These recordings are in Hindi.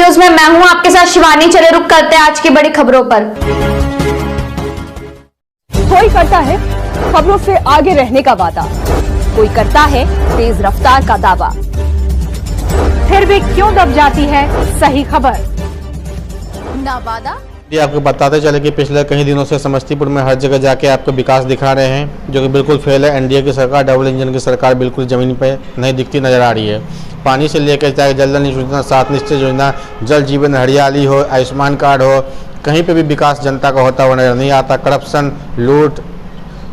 न्यूज में मैं हूं आपके साथ शिवानी। चले रुक करते हैं आज की बड़ी खबरों पर। कोई करता है खबरों से आगे रहने का वादा, कोई करता है तेज रफ्तार का दावा, फिर भी क्यों दब जाती है सही खबर? ना वादा। ये आपको बताते चले कि पिछले कई दिनों से समस्तीपुर में हर जगह जाके आपको विकास दिखा रहे हैं, जो कि बिल्कुल फेल है। एनडीए की सरकार, डबल इंजन की सरकार बिल्कुल ज़मीन पे नहीं दिखती नजर आ रही है। पानी से लेकर चाहे जल जन योजना, 7 निश्चय योजना, जल जीवन, हरियाली हो, आयुष्मान कार्ड हो, कहीं पे भी विकास जनता का होता हुआ नजर नहीं आता। करप्शन, लूट,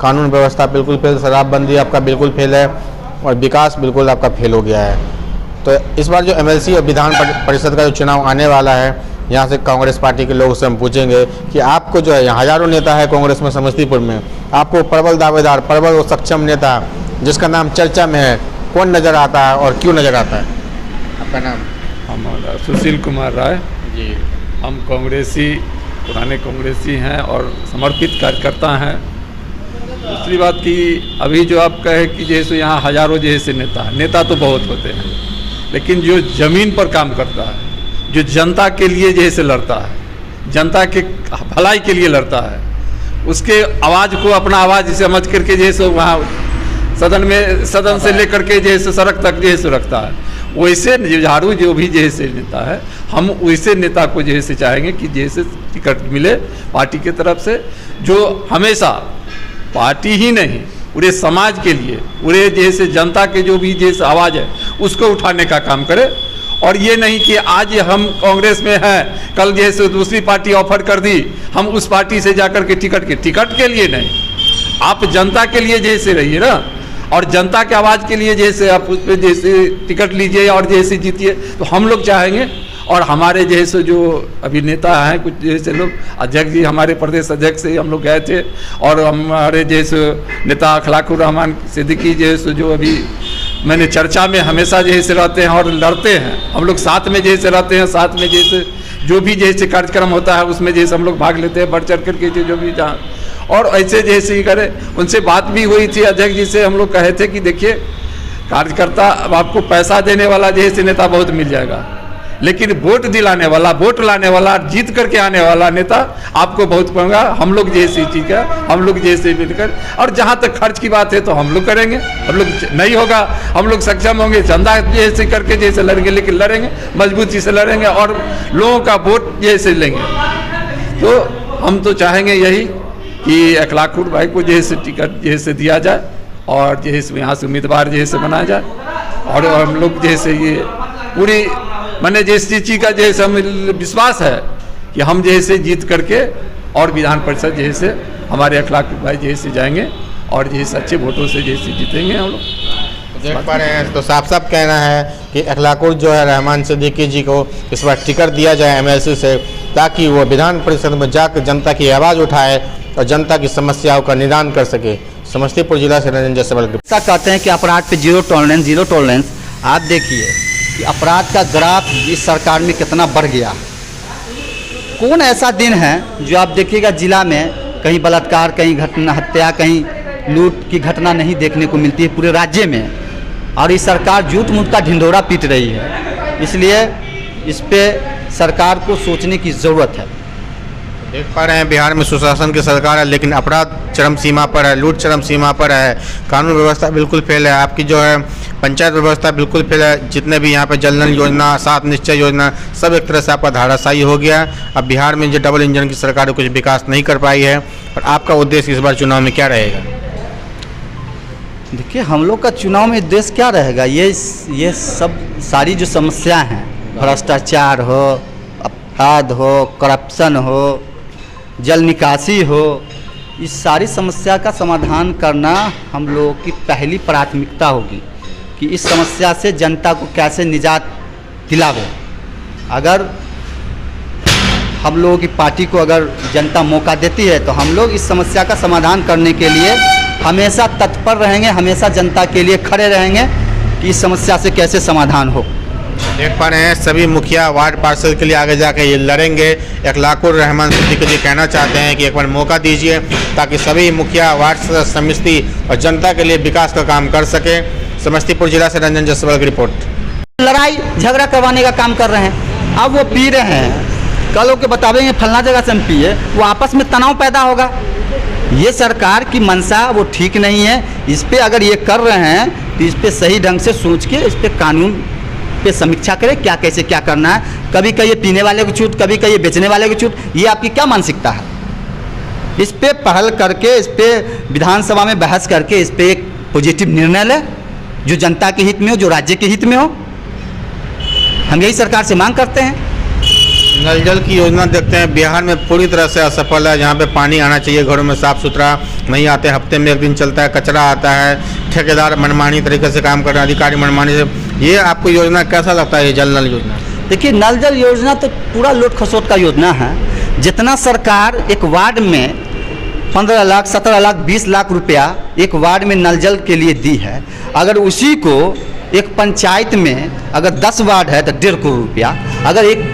कानून व्यवस्था बिल्कुल फेल, शराबबंदी आपका बिल्कुल फेल है और विकास बिल्कुल आपका फेल हो गया है। तो इस बार जो एमएलसी और विधान परिषद का जो चुनाव आने वाला है, यहाँ से कांग्रेस पार्टी के लोगों से हम पूछेंगे कि आपको जो है, यहाँ हजारों नेता है कांग्रेस में समस्तीपुर में, आपको प्रबल दावेदार, प्रबल और सक्षम नेता जिसका नाम चर्चा में है, कौन नज़र आता है और क्यों नज़र आता है? आपका नाम? हमारा सुशील कुमार राय जी। हम कांग्रेसी, पुराने कांग्रेसी हैं और समर्पित कार्यकर्ता हैं। दूसरी बात कि अभी जो आप कहे कि जैसे यहाँ हजारों जैसे नेता तो बहुत होते हैं, लेकिन जो ज़मीन पर काम करता है, जो जनता के लिए जैसे लड़ता है, जनता के भलाई के लिए लड़ता है, उसके आवाज़ को अपना आवाज़ समझ करके जैसे वहाँ सदन से लेकर के जैसे सड़क तक जैसे रखता है, वैसे जुझारू जो भी जैसे नेता है, हम वैसे नेता को जैसे चाहेंगे कि जैसे टिकट मिले पार्टी की तरफ से, जो हमेशा पार्टी ही नहीं पूरे समाज के लिए, पूरे जैसे जनता के जो भी जैसे आवाज़ है उसको उठाने का काम करे। और ये नहीं कि आज हम कांग्रेस में हैं, कल जैसे दूसरी पार्टी ऑफर कर दी, हम उस पार्टी से जाकर के टिकट के लिए नहीं, आप जनता के लिए जैसे रहिए ना, और जनता के आवाज़ के लिए जैसे आप उस पर जैसे टिकट लीजिए और जैसे जीतिए। तो हम लोग चाहेंगे, और हमारे जैसे जो अभी नेता हैं, कुछ जैसे लोग, अध्यक्ष जी, हमारे प्रदेश अध्यक्ष से हम लोग गए थे, और हमारे जैसे नेता अखलाकुर रहमान सिद्दीकी जैसे जो अभी मैंने चर्चा में हमेशा जैसे रहते हैं और लड़ते हैं, हम लोग साथ में जैसे रहते हैं, साथ में जैसे जो भी जैसे कार्यक्रम होता है उसमें जैसे हम लोग भाग लेते हैं, बढ़ चढ़ करके जो भी जहाँ, और ऐसे जैसे ही करें। उनसे बात भी हुई थी अध्यक्ष जी से, हम लोग कहे थे कि देखिए कार्यकर्ता, अब आपको पैसा देने वाला जैसे नेता बहुत मिल जाएगा, लेकिन वोट दिलाने वाला, वोट लाने वाला, जीत करके आने वाला नेता आपको बहुत पड़ेगा। हम लोग जैसी चीज़ है, हम लोग जैसे मिलकर, और जहाँ तक खर्च की बात है तो हम लोग करेंगे, हम लोग नहीं होगा, हम लोग सक्षम होंगे, चंदा जैसे करके जैसे लड़ेंगे, लेकिन लड़ेंगे मजबूती से लड़ेंगे और लोगों का वोट जैसे लेंगे। तो हम तो चाहेंगे यही कि अखलाकुर भाई को जैसे टिकट जैसे दिया जाए और जैसे यहाँ से उम्मीदवार जैसे बनाया जाए, और हम लोग जैसे ये पूरी मैंने जैसी चीज़ का जैसे हम विश्वास है कि हम जैसे जीत करके और विधान परिषद जैसे हमारे अखलाकुर भाई जैसे जाएंगे और जैसे अच्छे वोटों से जैसे जीतेंगे हम लोग। देख पा रहे हैं तो साफ साफ कहना है कि अखलाकुर जो है रहमान सिद्दीकी जी को इस बार टिकट दिया जाए एमएलसी से, ताकि वो विधान परिषद में जाकर जनता की आवाज़ उठाए और जनता की समस्याओं का निदान कर सके। समस्तीपुर जिला से रंजन जायसवाल। ऐसा कहते हैं कि अपराध पे जीरो टॉलरेंस। आप देखिए कि अपराध का ग्राफ इस सरकार में कितना बढ़ गया। कौन ऐसा दिन है जो आप देखिएगा जिला में कहीं बलात्कार, कहीं घटना, हत्या, कहीं लूट की घटना नहीं देखने को मिलती है पूरे राज्य में, और ये सरकार झूठ मूठ का ढिंढोरा पीट रही है। इसलिए इस पे सरकार को सोचने की ज़रूरत है। देख पा रहे हैं बिहार में सुशासन की सरकार है, लेकिन अपराध चरम सीमा पर है, लूट चरम सीमा पर है, कानून व्यवस्था बिल्कुल फेल है, आपकी जो है पंचायत व्यवस्था बिल्कुल फेल है। जितने भी यहाँ पे जल नल योजना, 7 निश्चय योजना, सब एक तरह से आपका धाराशायी हो गया। अब बिहार में जो डबल इंजन की सरकार कुछ विकास नहीं कर पाई है, और आपका उद्देश्य इस बार चुनाव में क्या रहेगा? देखिए हम लोग का चुनाव में उद्देश्य क्या रहेगा, ये सब सारी जो समस्या हैं, भ्रष्टाचार हो, अपराध हो, करप्शन हो, जल निकासी हो, इस सारी समस्या का समाधान करना हम लोगों की पहली प्राथमिकता होगी कि इस समस्या से जनता को कैसे निजात दिलावे। अगर हम लोगों की पार्टी को अगर जनता मौका देती है तो हम लोग इस समस्या का समाधान करने के लिए हमेशा तत्पर रहेंगे, हमेशा जनता के लिए खड़े रहेंगे कि इस समस्या से कैसे समाधान हो। देख पा रहे हैं सभी मुखिया वार्ड पार्षद के लिए आगे जाके ये लड़ेंगे। अखलाकुर रहमान सिद्दीकी जी कहना चाहते हैं कि एक बार मौका दीजिए ताकि सभी मुखिया, वार्ड समिति और जनता के लिए विकास का काम कर सके। समस्तीपुर जिला से रंजन जायसवाल की रिपोर्ट। लड़ाई झगड़ा करवाने का काम कर रहे हैं। अब वो पी रहे हैं, कल के बतावेंगे फलना जगह से हम पिए, वो आपस में तनाव पैदा होगा। ये सरकार की मंशा वो ठीक नहीं है। इस पे अगर ये कर रहे हैं तो इस पे सही ढंग से सोच के इस पे कानून पे समीक्षा करें, क्या कैसे क्या करना है। कभी कहिए पीने वाले को छूट, कभी कहिए बेचने वाले को छूट, ये आपकी क्या मानसिकता है? इस पे पहल करके, इस पे विधानसभा में बहस करके इस पे एक पॉजिटिव निर्णय ले जो जनता के हित में हो, जो राज्य के हित में हो। हम यही सरकार से मांग करते हैं। नल जल की योजना देखते हैं बिहार में पूरी तरह से असफल है। जहाँ पे पानी आना चाहिए घरों में साफ़ सुथरा नहीं आते, हफ्ते में एक दिन चलता है, कचरा आता है, ठेकेदार मनमानी तरीके से काम कर रहे हैं, अधिकारी मनमानी से। ये आपको योजना कैसा लगता है, ये जल नल योजना? देखिए, नल जल योजना तो पूरा लोट खसोट का योजना है। जितना सरकार एक वार्ड में 15 लाख, 17 लाख, 20 लाख रुपया एक वार्ड में नल जल के लिए दी है, अगर उसी को एक पंचायत में अगर 10 वार्ड है तो 1.5 करोड़ रुपया, अगर एक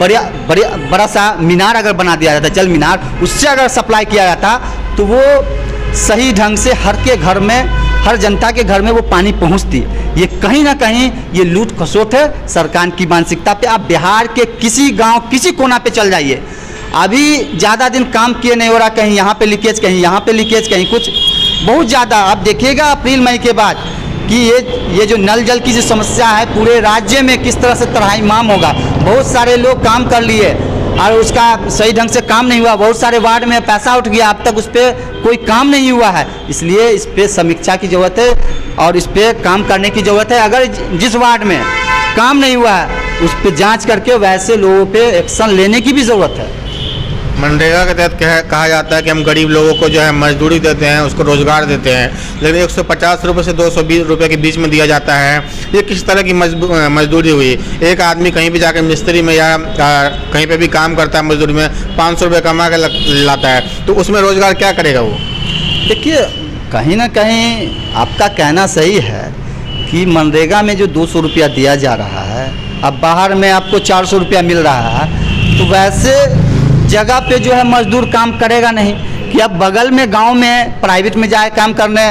बड़ा सा मीनार अगर बना दिया जाता, जल मीनार, उससे अगर सप्लाई किया जाता तो वो सही ढंग से हर के घर में, हर जनता के घर में वो पानी पहुंचती। ये कहीं ना कहीं ये लूट खसोट है सरकार की मानसिकता पे। आप बिहार के किसी गांव, किसी कोना पे चल जाइए, अभी ज़्यादा दिन काम किए नहीं हो रहा, कहीं यहाँ पे लीकेज, कहीं यहाँ पे लीकेज, कहीं कुछ, बहुत ज़्यादा। आप देखिएगा अप्रैल मई के बाद कि ये जो नल जल की जो समस्या है पूरे राज्य में किस तरह से त्राहिमाम होगा। बहुत सारे लोग काम कर लिए और उसका सही ढंग से काम नहीं हुआ, बहुत सारे वार्ड में पैसा उठ गया, अब तक उस पर कोई काम नहीं हुआ है। इसलिए इस पर समीक्षा की ज़रूरत है और इस पर काम करने की ज़रूरत है। अगर जिस वार्ड में काम नहीं हुआ है उस पर जांच करके वैसे लोगों पे एक्शन लेने की भी ज़रूरत है। मनरेगा के तहत कहा जाता है कि हम गरीब लोगों को जो है मजदूरी देते हैं, उसको रोजगार देते हैं, लेकिन 150 रुपये से 220 रुपये के बीच में दिया जाता है। ये किस तरह की मजदूरी हुई? एक आदमी कहीं भी जाकर मिस्त्री में या कहीं पे भी काम करता है, मजदूरी में 500 रुपये कमा के लाता है, तो उसमें रोजगार क्या करेगा वो? देखिए, कहीं ना कहीं आपका कहना सही है कि मनरेगा में जो 200 रुपया दिया जा रहा है, अब बाहर में आपको 400 रुपया मिल रहा है, तो वैसे जगह पे जो है मजदूर काम करेगा नहीं कि अब बगल में गांव में प्राइवेट में जाए काम करने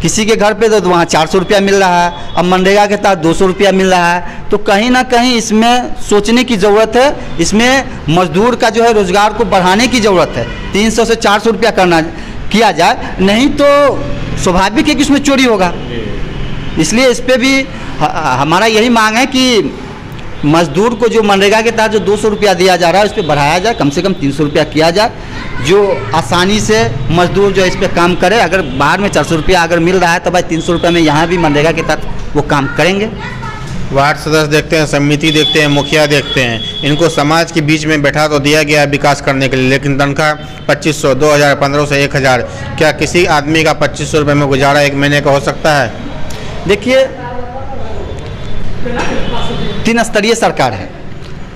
किसी के घर पे, तो वहाँ 400 रुपया मिल रहा है, अब मनरेगा के तहत 200 रुपया मिल रहा है। तो कहीं ना कहीं इसमें सोचने की ज़रूरत है, इसमें मजदूर का जो है रोज़गार को बढ़ाने की ज़रूरत है। 300 से 400 रुपया किया जाए, नहीं तो स्वाभाविक है कि उसमें चोरी होगा। इसलिए इस पर भी हमारा यही मांग है कि मजदूर को जो मनरेगा के तहत जो 200 रुपया दिया जा रहा है उस पर बढ़ाया जाए, कम से कम 300 रुपया किया जाए, जो आसानी से मजदूर जो इस पर काम करे। अगर बाहर में 400 रुपया अगर मिल रहा है तो भाई 300 रुपये में यहाँ भी मनरेगा के तहत वो काम करेंगे। वार्ड सदस्य देखते हैं, समिति देखते हैं, मुखिया देखते हैं, इनको समाज के बीच में बैठा तो दिया गया है विकास करने के लिए, लेकिन तनख्वाह 2500, 2000, 1500, 1000। क्या किसी आदमी का 2500 रुपये में गुजारा एक महीने का हो सकता है? देखिए, 3 स्तरीय सरकार है,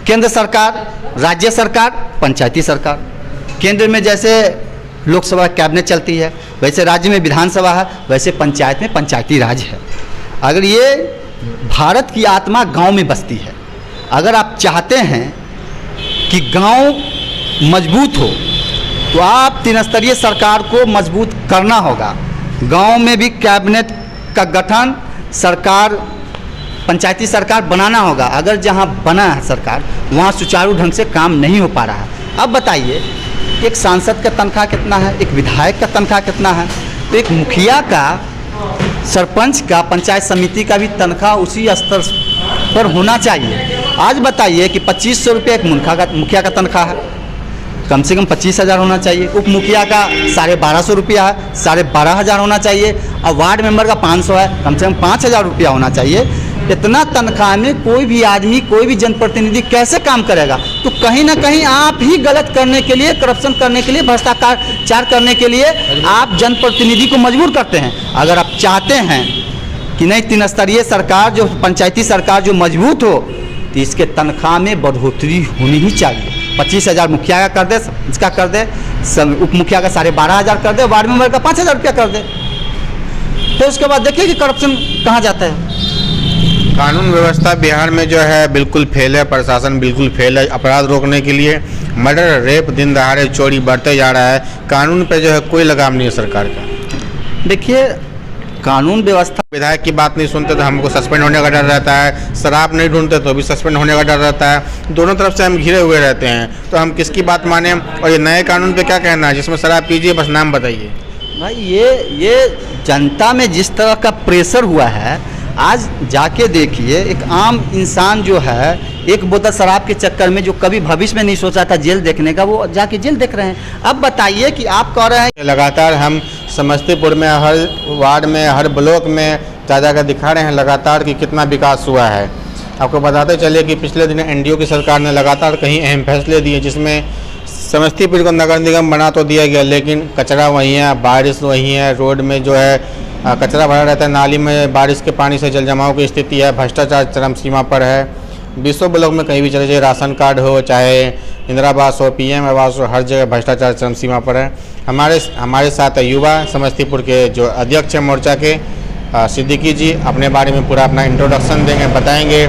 केंद्र सरकार, राज्य सरकार, पंचायती सरकार। केंद्र में जैसे लोकसभा कैबिनेट चलती है, वैसे राज्य में विधानसभा है, वैसे पंचायत में पंचायती राज है। अगर ये भारत की आत्मा गांव में बसती है, अगर आप चाहते हैं कि गांव मजबूत हो तो आप 3 स्तरीय सरकार को मजबूत करना होगा। गांव में भी कैबिनेट का गठन, सरकार, पंचायती सरकार बनाना होगा। अगर जहां बना है सरकार वहां सुचारू ढंग से काम नहीं हो पा रहा है। अब बताइए, एक सांसद का तनख्वाह कितना है, एक विधायक का तनख्वाह कितना है, तो एक मुखिया का, सरपंच का, पंचायत समिति का भी तनख्वाह उसी स्तर पर होना चाहिए। आज बताइए कि 2500 रुपये एक मुखिया का तनख्वाह है, कम से कम 25,000 होना चाहिए। उप मुखिया का 1250 रुपया है, 12,500 होना चाहिए। और वार्ड मेंबर का 500 है, कम से कम 5,000 रुपया होना चाहिए। इतना तनख्वाह में कोई भी आदमी, कोई भी जनप्रतिनिधि कैसे काम करेगा? तो कहीं ना कहीं आप ही गलत करने के लिए, करप्शन करने के लिए, भ्रष्टाचार करने के लिए आप जनप्रतिनिधि को मजबूर करते हैं। अगर आप चाहते हैं कि नहीं 3 स्तरीय सरकार, जो पंचायती सरकार जो मजबूत हो, तो इसके तनख्वाह में बढ़ोतरी होनी ही चाहिए। 25,000 मुखिया का कर दे, इसका कर दे, उप मुखिया का 12,500 कर दे, वार्ड मेंबर का 5,000 रुपया कर दे। तो उसके बाद देखिए कि करप्शन कहाँ जाता है। कानून व्यवस्था बिहार में जो है बिल्कुल फेल है, प्रशासन बिल्कुल फेल है। अपराध रोकने के लिए मर्डर, रेप, दिन दहाड़े चोरी बढ़ते जा रहा है। कानून पे जो है कोई लगाम नहीं है सरकार का। देखिए, कानून व्यवस्था। विधायक की बात नहीं सुनते तो हमको सस्पेंड होने का डर रहता है, शराब नहीं ढूंढते तो भी सस्पेंड होने का डर रहता है। दोनों तरफ से हम घिरे हुए रहते हैं, तो हम किसकी बात माने। और ये नए कानून पे क्या कहना है, जिसमें शराब पीजिए, बस नाम बताइए। भाई ये जनता में जिस तरह का प्रेशर हुआ है, आज जाके देखिए एक आम इंसान जो है एक बोतल शराब के चक्कर में जो कभी भविष्य में नहीं सोचा था जेल देखने का, वो जाके जेल देख रहे हैं। अब बताइए कि आप कह रहे हैं लगातार हम समस्तीपुर में हर वार्ड में, हर ब्लॉक में जा दिखा रहे हैं लगातार कि कितना विकास हुआ है। आपको बताते चलिए कि पिछले दिन एनडीओ की सरकार ने लगातार कई अहम फैसले दिए, जिसमें समस्तीपुर को नगर निगम बना तो दिया गया, लेकिन कचरा वहीं है, बारिश वहीं है, रोड में जो है कचरा भरा रहता है, नाली में बारिश के पानी से जल जमाव की स्थिति है, भ्रष्टाचार चरम सीमा पर है। 20 ब्लॉक में कहीं भी चले जाइए, राशन कार्ड हो, चाहे इंदिरा आवास हो, पीएम आवास हो, हर जगह भ्रष्टाचार चरम सीमा पर है। हमारे साथ युवा समस्तीपुर के जो अध्यक्ष हैं मोर्चा के सिद्दीकी जी, अपने बारे में पूरा अपना इंट्रोडक्शन देंगे, बताएंगे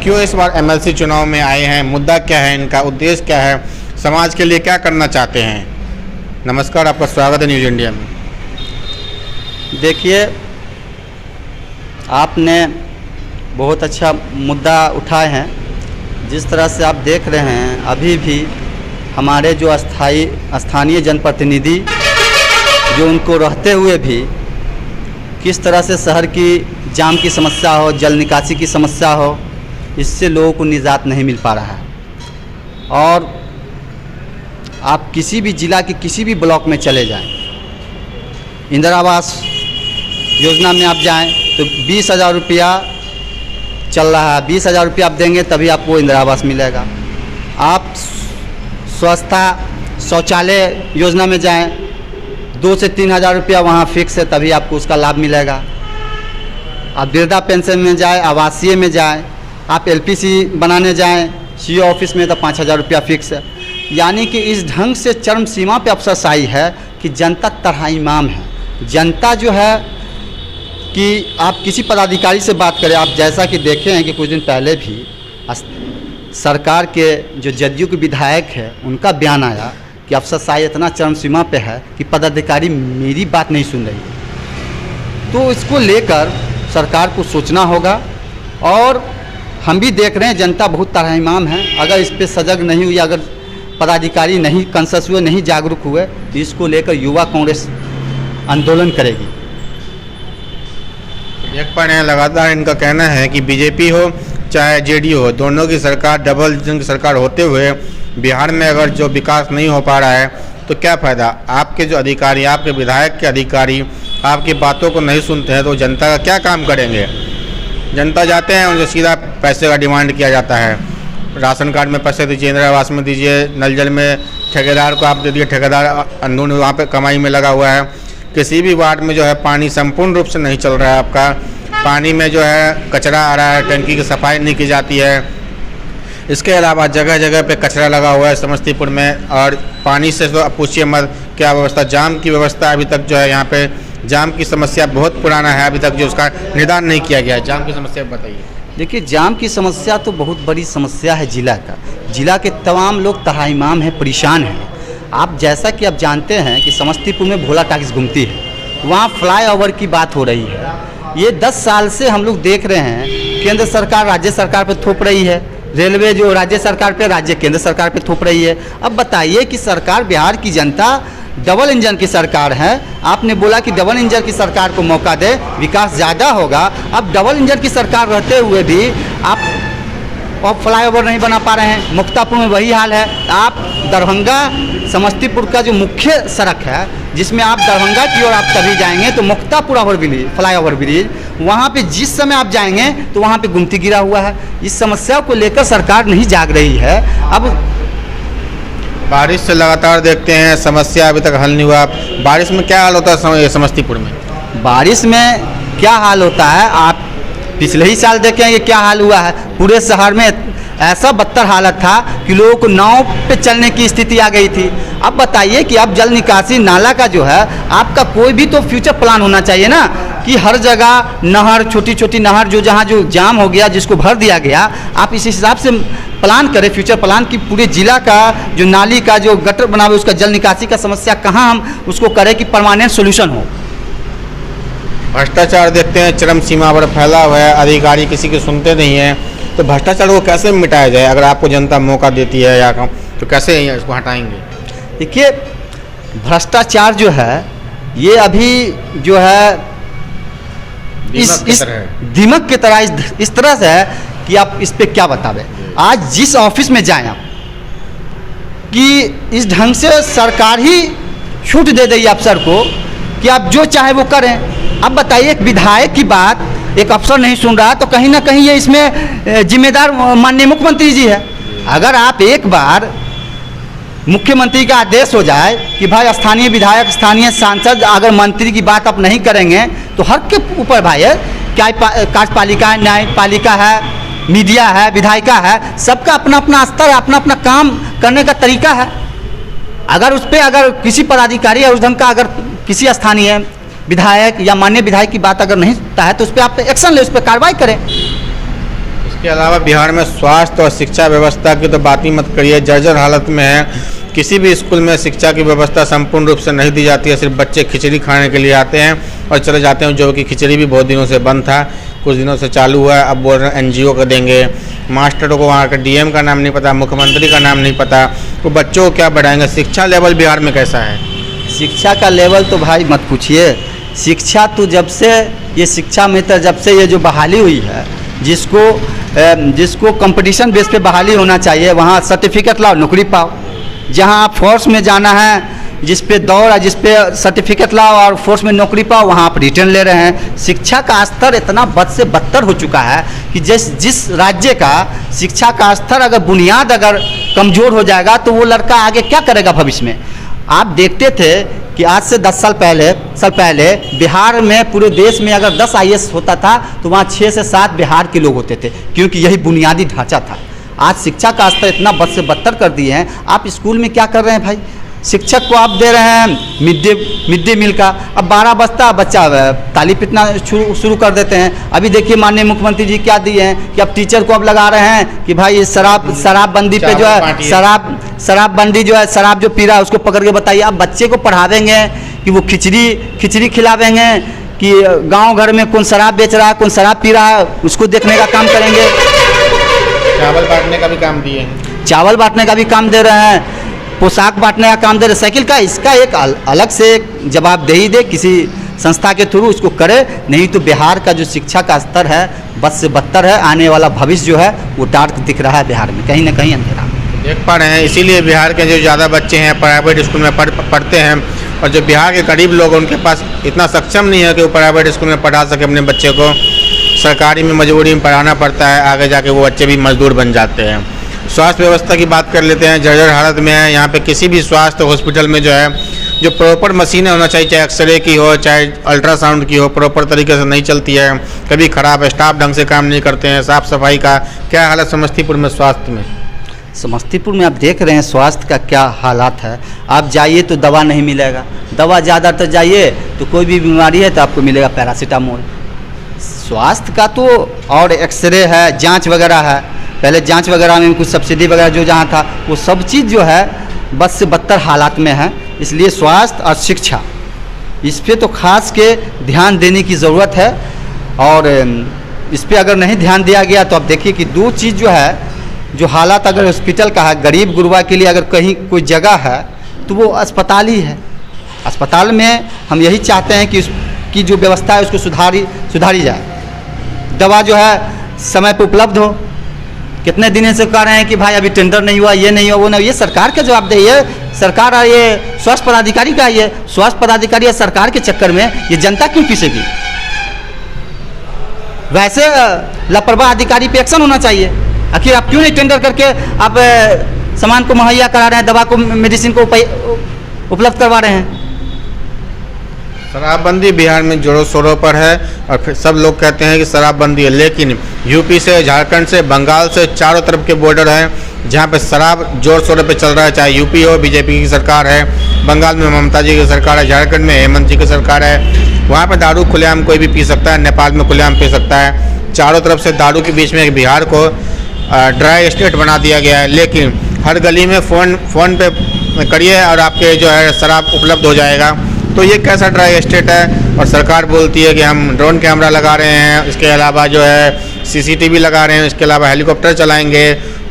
क्यों इस बार एमएलसी चुनाव में आए हैं, मुद्दा क्या है, इनका उद्देश्य क्या है, समाज के लिए क्या करना चाहते हैं। नमस्कार, आपका स्वागत है न्यूज़ इंडिया में। देखिए, आपने बहुत अच्छा मुद्दा उठाए हैं। जिस तरह से आप देख रहे हैं, अभी भी हमारे जो स्थानीय जनप्रतिनिधि जो उनको रहते हुए भी किस तरह से शहर की जाम की समस्या हो, जल निकासी की समस्या हो, इससे लोगों को निजात नहीं मिल पा रहा है। और आप किसी भी जिला के किसी भी ब्लॉक में चले जाएं, इंदिरा आवास योजना में आप जाएं तो 20,000 रुपया चल रहा है। 20,000 रुपया आप देंगे तभी आपको इंदिरा आवास मिलेगा। आप स्वच्छता शौचालय योजना में जाएं, 2 से 3,000 रुपया वहाँ फिक्स है, तभी आपको उसका लाभ मिलेगा। आप वृद्धा पेंशन में जाएं, आवासीय में जाएं, आप एलपीसी बनाने जाएं सीओ ऑफिस में तो 5,000 रुपया फिक्स है। यानी कि इस ढंग से चरम सीमा पे अफसरशाही है कि जनता तरह-इमाम है। जनता जो है कि आप किसी पदाधिकारी से बात करें, आप जैसा कि देखे हैं कि कुछ दिन पहले भी सरकार के जो जदयू के विधायक है उनका बयान आया कि अफसरशाही इतना चरम सीमा पे है कि पदाधिकारी मेरी बात नहीं सुन रही है। तो इसको लेकर सरकार को सोचना होगा। और हम भी देख रहे हैं जनता बहुत तरह-इमाम है। अगर इस पर सजग नहीं हुई, अगर पदाधिकारी नहीं कंसस हुए, नहीं जागरूक हुए, तो इसको लेकर युवा कांग्रेस आंदोलन करेगी। देख पा रहे हैं लगातार इनका कहना है कि बीजेपी हो चाहे जेडीयू हो, दोनों की सरकार, डबल इंजन की सरकार होते हुए बिहार में अगर जो विकास नहीं हो पा रहा है तो क्या फ़ायदा। आपके जो अधिकारी, आपके विधायक के अधिकारी आपकी बातों को नहीं सुनते हैं तो जनता का क्या काम करेंगे। जनता जाते हैं, उनसे सीधा पैसे का डिमांड किया जाता है, राशन कार्ड में पैसे दीजिए, इंदिरा आवास में दीजिए, नल जल में ठेकेदार को आप दे दिए, ठेकेदार अंदरूनी वहाँ पे कमाई में लगा हुआ है। किसी भी वार्ड में जो है पानी संपूर्ण रूप से नहीं चल रहा है। आपका पानी में जो है कचरा आ रहा है, टंकी की सफाई नहीं की जाती है। इसके अलावा जगह जगह पे कचरा लगा हुआ है समस्तीपुर में। और पानी से तो आप पूछिए मत, क्या व्यवस्था, जाम की व्यवस्था अभी तक जो है यहाँ पे जाम की समस्या बहुत पुराना है, अभी तक जो उसका निदान नहीं किया गया है। जाम की समस्या बताइए। देखिए, जाम की समस्या तो बहुत बड़ी समस्या है जिला का। जिला के तमाम लोग तरह-इमाम हैं, परेशान हैं। आप जैसा कि आप जानते हैं कि समस्तीपुर में भोला टाकिस घूमती है, वहाँ फ्लाईओवर की बात हो रही है। ये 10 साल से हम लोग देख रहे हैं, केंद्र सरकार राज्य सरकार पर थोप रही है, रेलवे जो राज्य सरकार पे, राज्य केंद्र सरकार पे थोप रही है। अब बताइए कि सरकार, बिहार की जनता डबल इंजन की सरकार है। आपने बोला कि डबल इंजन की सरकार को मौका दे, विकास ज़्यादा होगा। अब डबल इंजन की सरकार रहते हुए भी आप फ्लाईओवर नहीं बना पा रहे हैं। मुक्तापुर में वही हाल है। आप दरभंगा समस्तीपुर का जो मुख्य सड़क है, जिसमें आप दरभंगा की ओर आप कभी जाएंगे तो Muktapur over bridge, flyover bridge, वहाँ पे जिस समय आप जाएंगे तो वहाँ पे गुमती गिरा हुआ है। इस समस्या को लेकर सरकार नहीं जाग रही है। अब बारिश से लगातार देखते हैं समस्या अभी तक हल नहीं हुआ। बारिश में क्या हाल होता है समस्तीपुर में? बारिश में क्या हाल होता है, आप पिछले ही साल देखें ये क्या हाल हुआ है। पूरे शहर में ऐसा बदतर हालत था कि लोगों को नाव पे चलने की स्थिति आ गई थी। अब बताइए कि अब जल निकासी नाला का जो है, आपका कोई भी तो फ्यूचर प्लान होना चाहिए ना, कि हर जगह नहर, छोटी छोटी नहर जो जहाँ जो जाम हो गया, जिसको भर दिया गया, आप इस हिसाब से प्लान करें, फ्यूचर प्लान की पूरे जिला का जो नाली का जो गटर बना हुआ, उसका जल निकासी का समस्या कहाँ हम उसको करें कि परमानेंट सोल्यूशन हो। भ्रष्टाचार देखते हैं चरम सीमा पर फैला हुआ है, अधिकारी किसी की सुनते नहीं हैं। तो भ्रष्टाचार को कैसे मिटाया जाए? अगर आपको जनता मौका देती है या तो कैसे इसको हटाएंगे? देखिए, भ्रष्टाचार जो है ये अभी जो है इस दीमक की तरह इस तरह से है कि आप इस पे क्या बतावे। आज जिस ऑफिस में जाएं आप कि इस ढंग से सरकार ही छूट दे देगी अफसर को कि आप जो चाहे वो करें। अब बताइए, एक विधायक की बात एक अफसर नहीं सुन रहा तो कहीं ना कहीं ये इसमें जिम्मेदार माननीय मुख्यमंत्री जी है। अगर आप एक बार मुख्यमंत्री का आदेश हो जाए कि भाई स्थानीय विधायक, स्थानीय सांसद अगर मंत्री की बात आप नहीं करेंगे तो हर के ऊपर भाई है, क्या कार्यपालिका है, न्यायपालिका है, मीडिया है, विधायिका है, सबका अपना अपना स्तर, अपना अपना काम करने का तरीका है। अगर उस पर अगर किसी पदाधिकारी या उस ढंग का अगर किसी स्थानीय विधायक या माननीय विधायक की बात अगर नहीं सुनता है तो उस पर आप एक्शन ले, उस पर कार्रवाई करें। इसके अलावा बिहार में स्वास्थ्य और शिक्षा व्यवस्था की तो बात ही मत करिए, जर्जर हालत में है। किसी भी स्कूल में शिक्षा की व्यवस्था संपूर्ण रूप से नहीं दी जाती है। सिर्फ बच्चे खिचड़ी खाने के लिए आते हैं और चले जाते हैं, जो कि खिचड़ी भी बहुत दिनों से बंद था, कुछ दिनों से चालू हुआ है। अब बोल रहे हैं NGO को देंगे। मास्टरों को वहाँ का DM का नाम नहीं पता, मुख्यमंत्री का नाम नहीं पता, तो बच्चों को क्या बढ़ाएंगे? शिक्षा लेवल बिहार में कैसा है? शिक्षा का लेवल तो भाई मत पूछिए। शिक्षा तो जब से ये शिक्षा मित्र जब से ये जो बहाली हुई है, जिसको कंपटीशन बेस पे बहाली होना चाहिए, वहाँ सर्टिफिकेट लाओ नौकरी पाओ। जहाँ आप फोर्स में जाना है, जिस पे दौड़ है, जिस पे सर्टिफिकेट लाओ और फोर्स में नौकरी पाओ, वहाँ आप रिटर्न ले रहे हैं। शिक्षा का स्तर इतना बद से बदतर हो चुका है कि जिस राज्य का शिक्षा का स्तर अगर बुनियाद अगर कमज़ोर हो जाएगा तो वो लड़का आगे क्या करेगा भविष्य में। आप देखते थे कि आज से 10 साल पहले बिहार में पूरे देश में अगर 10 IAS होता था तो वहाँ 6 से 7 बिहार के लोग होते थे, क्योंकि यही बुनियादी ढांचा था। आज शिक्षा का स्तर इतना बद से बदतर कर दिए हैं। आप स्कूल में क्या कर रहे हैं भाई? शिक्षक को आप दे रहे हैं मिड डे मील का, अब 12 बजता बच्चा ताली पीटना शुरू कर देते हैं। अभी देखिए माननीय मुख्यमंत्री जी क्या दिए हैं कि अब टीचर को अब लगा रहे हैं कि भाई शराबबंदी पे जो है शराबबंदी जो है, शराब जो पी रहा है उसको पकड़ के बताइए। अब बच्चे को पढ़ावेंगे कि वो खिचड़ी खिलावेंगे कि गाँव घर में कौन शराब बेच रहा है, कौन शराब पी रहा है, उसको देखने का काम करेंगे। चावल बांटने का भी काम दिए हैं, चावल बांटने का भी काम दे रहे हैं, पोशाक बांटने का काम दे रहे, साइकिल का। इसका एक अलग से जवाबदेही दे, किसी संस्था के थ्रू उसको करे, नहीं तो बिहार का जो शिक्षा का स्तर है बद से बदतर है। आने वाला भविष्य जो है वो डार्क दिख रहा है बिहार में, कहीं ना कहीं अंधेरा देख पा रहे हैं। इसीलिए बिहार के जो ज़्यादा बच्चे हैं प्राइवेट स्कूल में पढ़ते हैं, और जो बिहार के गरीब लोग उनके पास इतना सक्षम नहीं है कि वो प्राइवेट स्कूल में पढ़ा सके अपने बच्चे को। सरकारी में मजबूरी में पढ़ाना पड़ता है, आगे जाके वो बच्चे भी मजदूर बन जाते हैं। स्वास्थ्य व्यवस्था की बात कर लेते हैं, जर्जर हालत में है। यहाँ पे किसी भी स्वास्थ्य हॉस्पिटल में जो है जो प्रॉपर मशीनें होना चाहिए, चाहे एक्सरे की हो चाहे अल्ट्रासाउंड की हो, प्रॉपर तरीके से नहीं चलती है, कभी ख़राब है, स्टाफ ढंग से काम नहीं करते हैं। साफ़ सफाई का क्या हालत समस्तीपुर में स्वास्थ्य में? समस्तीपुर में आप देख रहे हैं स्वास्थ्य का क्या हालात है। आप जाइए तो दवा नहीं मिलेगा, दवा ज़्यादातर जाइए तो कोई भी बीमारी है तो आपको मिलेगा पैरासीटामोल। स्वास्थ्य का तो और एक्सरे है, जांच वगैरह है, पहले जांच वगैरह में कुछ सब्सिडी वगैरह जो जहाँ था वो सब चीज़ जो है बद से बदतर हालात में है। इसलिए स्वास्थ्य और शिक्षा इस पर तो खास के ध्यान देने की ज़रूरत है, और इस पर अगर नहीं ध्यान दिया गया तो आप देखिए कि दो चीज़ जो है, जो हालात अगर हॉस्पिटल का है, गरीब गुरबा के लिए अगर कहीं कोई जगह है तो वो अस्पताल ही है। अस्पताल में हम यही चाहते हैं कि उसकी जो व्यवस्था है उसको सुधारी जाए, दवा जो है समय पर उपलब्ध हो। कितने दिन से कह रहे हैं कि भाई अभी टेंडर नहीं हुआ, ये नहीं हुआ, वो नहीं, ये सरकार का जवाबदेही है। सरकार और ये स्वास्थ्य पदाधिकारी का, ये स्वास्थ्य पदाधिकारी या सरकार के चक्कर में ये जनता क्यों पीसेगी? वैसे लापरवाह अधिकारी पे एक्शन होना चाहिए। आखिर आप क्यों नहीं टेंडर करके आप सामान को मुहैया करा रहे हैं, दवा को, मेडिसिन को उपलब्ध करवा रहे हैं? शराबबंदी बिहार में जोरों शोरों पर है, और फिर सब लोग कहते हैं कि शराबबंदी है, लेकिन यूपी से, झारखंड से, बंगाल से चारों तरफ के बॉर्डर हैं जहाँ पे शराब जोर शोरों पे चल रहा है। चाहे यूपी हो, बीजेपी की सरकार है, बंगाल में ममता जी की सरकार है, झारखंड में हेमंत जी की सरकार है। वहाँ पे दारू खुलेआम कोई भी पी सकता है, नेपाल में खुलेआम पी सकता है। चारों तरफ से दारू के बीच में बिहार को ड्राई स्टेट बना दिया गया है, लेकिन हर गली में फ़ोन पे करिए और आपके जो है शराब उपलब्ध हो जाएगा। तो ये कैसा ड्राई स्टेट है। और सरकार बोलती है कि हम ड्रोन कैमरा लगा रहे हैं, इसके अलावा जो है CCTV लगा रहे हैं, इसके अलावा हेलीकॉप्टर चलाएंगे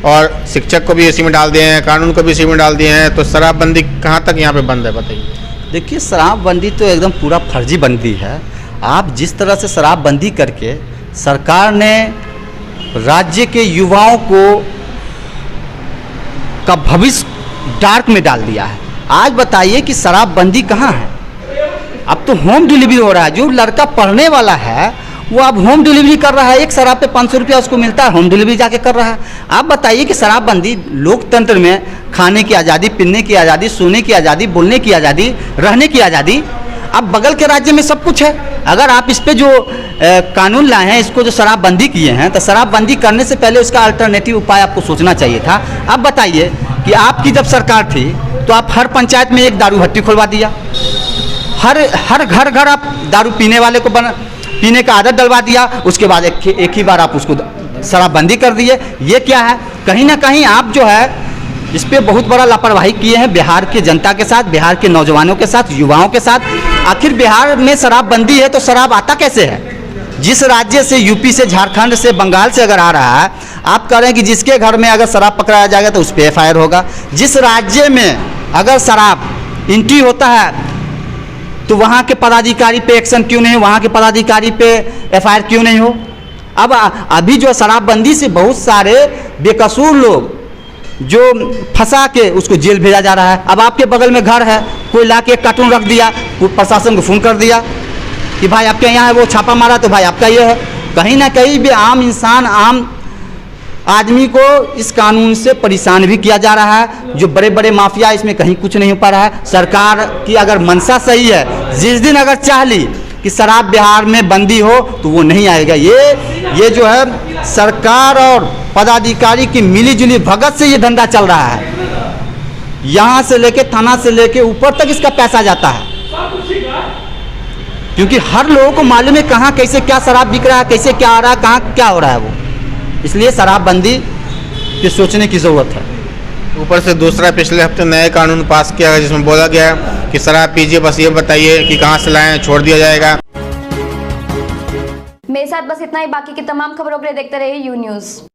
और शिक्षक को भी इसी में डाल दिए हैं, कानून को भी इसी में डाल दिए हैं। तो शराबबंदी कहाँ तक यहाँ पे बंद है बताइए। देखिए, शराबबंदी तो एकदम पूरा फर्जी बंदी है। आप जिस तरह से शराबबंदी करके सरकार ने राज्य के युवाओं को का भविष्य डार्क में डाल दिया है। आज बताइए कि शराबबंदी कहाँ है? अब तो होम डिलीवरी हो रहा है। जो लड़का पढ़ने वाला है वो अब होम डिलीवरी कर रहा है। एक शराब पे 500 रुपया उसको मिलता है, होम डिलीवरी जाके कर रहा है। आप बताइए कि शराबबंदी लोकतंत्र में खाने की आज़ादी, पीने की आज़ादी, सोने की आज़ादी, बोलने की आज़ादी, रहने की आज़ादी, अब बगल के राज्य में सब कुछ है। अगर आप इस पे जो कानून लाए हैं, इसको जो शराबबंदी किए हैं, तो शराबबंदी करने से पहले उसका अल्टरनेटिव उपाय आपको सोचना चाहिए था। अब बताइए कि आपकी जब सरकार थी तो आप हर पंचायत में एक दारू भट्टी खुलवा दिया, हर घर आप दारू पीने वाले को पीने का आदत डलवा दिया। उसके बाद एक ही बार आप उसको शराबबंदी कर दिए। ये क्या है? कहीं ना कहीं आप जो है इस पे बहुत बड़ा लापरवाही किए हैं बिहार की जनता के साथ, बिहार के नौजवानों के साथ, युवाओं के साथ। आखिर बिहार में शराबबंदी है तो शराब आता कैसे है? जिस राज्य से, यूपी से, झारखंड से, बंगाल से अगर आ रहा है, आप कह रहे हैं कि जिसके घर में अगर शराब पकड़ाया जाएगा तो उस पर FIR होगा। जिस राज्य में अगर शराब एंट्री होता है तो वहाँ के पदाधिकारी पे एक्शन क्यों नहीं हो? वहाँ के पदाधिकारी पे FIR क्यों नहीं हो? अब अभी जो शराबबंदी से बहुत सारे बेकसूर लोग जो फंसा के उसको जेल भेजा जा रहा है। अब आपके बगल में घर है, कोई ला के एक कार्टून रख दिया, प्रशासन को फ़ोन कर दिया कि भाई आपके यहाँ है, वो छापा मारा तो भाई आपका ये है। कहीं ना कहीं भी आम इंसान, आम आदमी को इस कानून से परेशान भी किया जा रहा है। जो बड़े बड़े माफिया, इसमें कहीं कुछ नहीं हो पा रहा है। सरकार की अगर मंशा सही है, जिस दिन अगर चाह ली कि शराब बिहार में बंदी हो तो वो नहीं आएगा। ये जो है सरकार और पदाधिकारी की मिलीजुली भगत से ये धंधा चल रहा है। यहाँ से लेके थाना से लेके ऊपर तक इसका पैसा जाता है, क्योंकि हर लोगों को मालूम है कहाँ कैसे क्या शराब बिक रहा है, कैसे क्या आ रहा है, कहाँ क्या हो रहा है वो। इसलिए शराबबंदी की सोचने की ज़रूरत है। ऊपर से दूसरा पिछले हफ्ते नए कानून पास किया गया जिसमें बोला गया है कि शराब पीजिए, बस ये बताइए कि कहाँ से लाएं, छोड़ दिया जाएगा। मेरे साथ बस इतना ही। बाकी की तमाम खबरों के लिए देखते रहिए यू न्यूज़।